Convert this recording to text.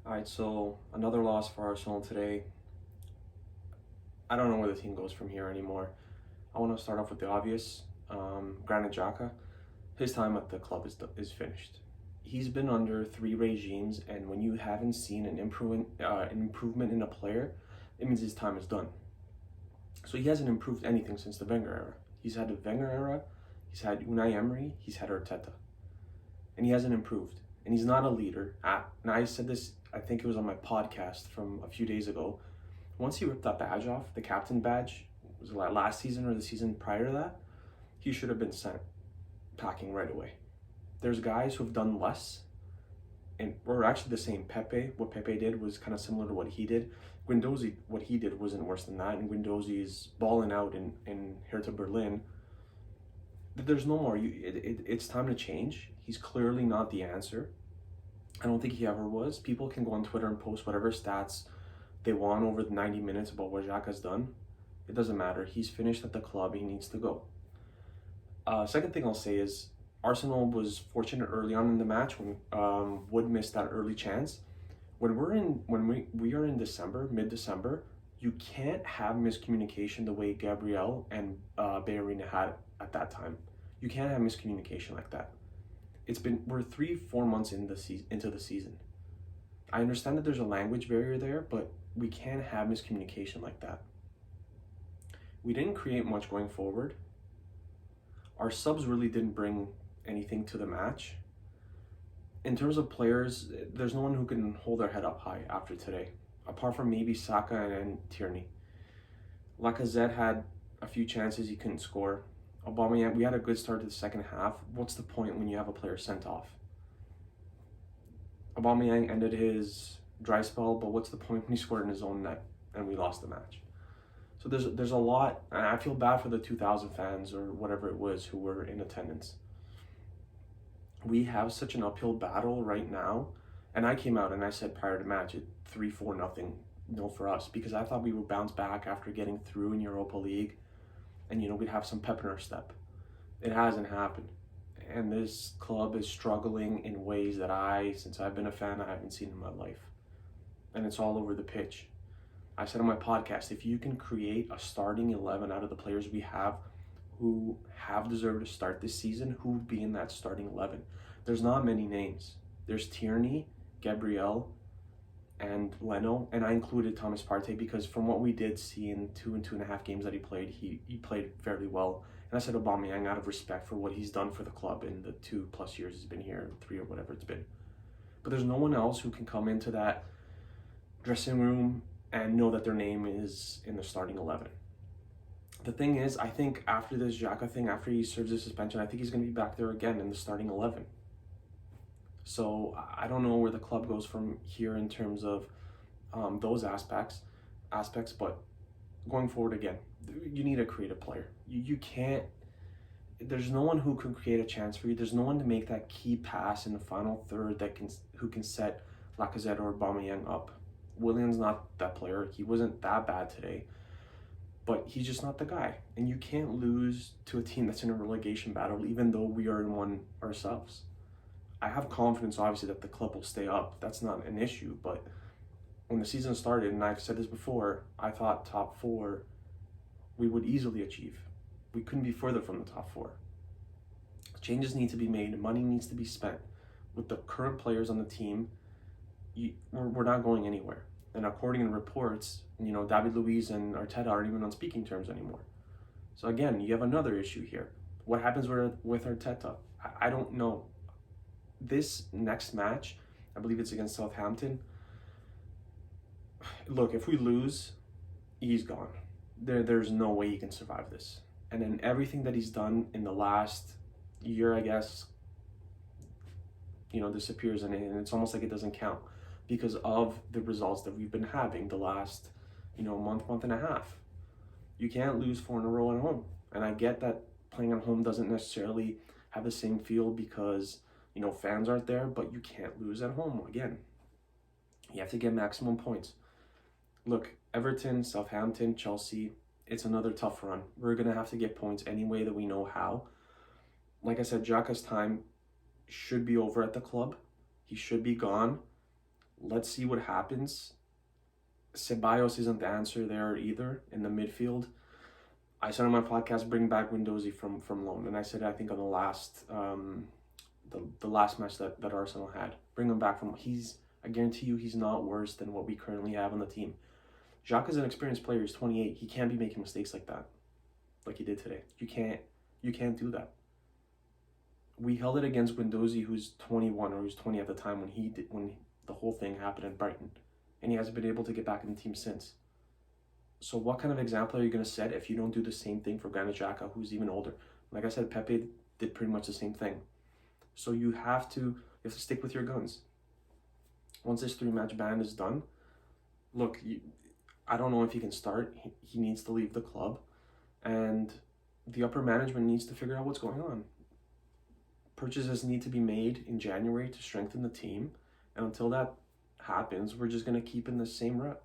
All right, so another loss for Arsenal today. I don't know where the team goes from here anymore. I want to start off with the obvious. Granit Xhaka, his time at the club is finished. He's been under three regimes, and when you haven't seen an improvement in a player, it means his time is done. So he hasn't improved anything since the Wenger era. He's had the Wenger era, he's had Unai Emery, he's had Arteta, and he hasn't improved. And he's not a leader. And I said this, I think it was on my podcast from a few days ago. Once he ripped that badge off, the captain badge, was it last season or the season prior to that, he should have been sent packing right away. There's guys who have done less, and or actually the same. What Pepe did was kind of similar to what he did. Guendouzi, what he did wasn't worse than that, and Guendouzi's balling out in Hertha Berlin. There's no more. It's time to change. He's clearly not the answer. I don't think he ever was. People can go on Twitter and post whatever stats they want over the 90 minutes about what Xhaka's done. It doesn't matter. He's finished at the club. He needs to go. Second thing I'll say is Arsenal was fortunate early on in the match when Wood missed that early chance. When we are in December, mid-December, you can't have miscommunication the way Gabriel and Bellerin had at that time. You can't have miscommunication like that. We're 3-4 months into the season. I understand that there's a language barrier there, but we can't have miscommunication like that. We didn't create much going forward. Our subs really didn't bring anything to the match. In terms of players, there's no one who can hold their head up high after today, apart from maybe Xhaka and Tierney. Lacazette had a few chances he couldn't score. Aubameyang, we had a good start to the second half. What's the point when you have a player sent off? Aubameyang ended his dry spell, but what's the point when he scored in his own net and we lost the match? So there's a lot, and I feel bad for the 2,000 fans or whatever it was who were in attendance. We have such an uphill battle right now, and I came out and I said prior to match it 3-4 nothing for us, because I thought we would bounce back after getting through in Europa League, and we'd have some pep in our step. It hasn't happened, and this club is struggling in ways that since I've been a fan, I haven't seen in my life, and it's all over the pitch. I said on my podcast, if you can create a starting 11 out of the players we have who have deserved to start this season, who would be in that starting 11? There's not many names. There's Tierney, Gabriel, and Leno, and I included Thomas Partey because from what we did see in 2.5 games that he played, he played fairly well. And I said Aubameyang out of respect for what he's done for the club in the 2+ years he's been here, 3 or whatever it's been. But there's no one else who can come into that dressing room and know that their name is in the starting 11. The thing is, I think after this Xhaka thing, after he serves his suspension, I think he's going to be back there again in the starting 11. So I don't know where the club goes from here in terms of those aspects, but going forward again, you need a creative player. You can't, there's no one who can create a chance for you. There's no one to make that key pass in the final third who can set Lacazette or Aubameyang up. Willian's not that player. He wasn't that bad today, but he's just not the guy. And you can't lose to a team that's in a relegation battle, even though we are in one ourselves. I have confidence, obviously, that the club will stay up. That's not an issue, but when the season started, and I've said this before, I thought top 4 we would easily achieve. We couldn't be further from the top 4. Changes need to be made. Money needs to be spent. With the current players on the team, we're not going anywhere. And according to reports, David Luiz and Arteta aren't even on speaking terms anymore. So again, you have another issue here. What happens with Arteta? I don't know. This next match, I believe it's against Southampton. Look, if we lose, he's gone. There's no way he can survive this. And then everything that he's done in the last year, I guess, disappears, and it's almost like it doesn't count because of the results that we've been having the last, month and a half. You can't lose 4 in a row at home. And I get that playing at home doesn't necessarily have the same feel because, fans aren't there, but you can't lose at home again. You have to get maximum points. Look, Everton, Southampton, Chelsea, it's another tough run. We're going to have to get points any way that we know how. Like I said, Xhaka's time should be over at the club. He should be gone. Let's see what happens. Ceballos isn't the answer there either in the midfield. I said on my podcast, bring back Guendouzi from loan, and I said I think on the last the last match that Arsenal had, bring him back from. I guarantee you he's not worse than what we currently have on the team. Xhaka is an experienced player. He's 28. He can't be making mistakes like that, like he did today. You can't do that. We held it against Guendouzi, who's 21 or who's 20 at the time when the whole thing happened at Brighton, and he hasn't been able to get back in the team since. So what kind of example are you going to set if you don't do the same thing for Granit Xhaka, who's even older? Like I said, Pepe did pretty much the same thing. So you have to stick with your guns. Once this 3-match ban is done, look, I don't know if he can start. He needs to leave the club, and the upper management needs to figure out what's going on. Purchases need to be made in January to strengthen the team, and until that happens, we're just going to keep in the same rut.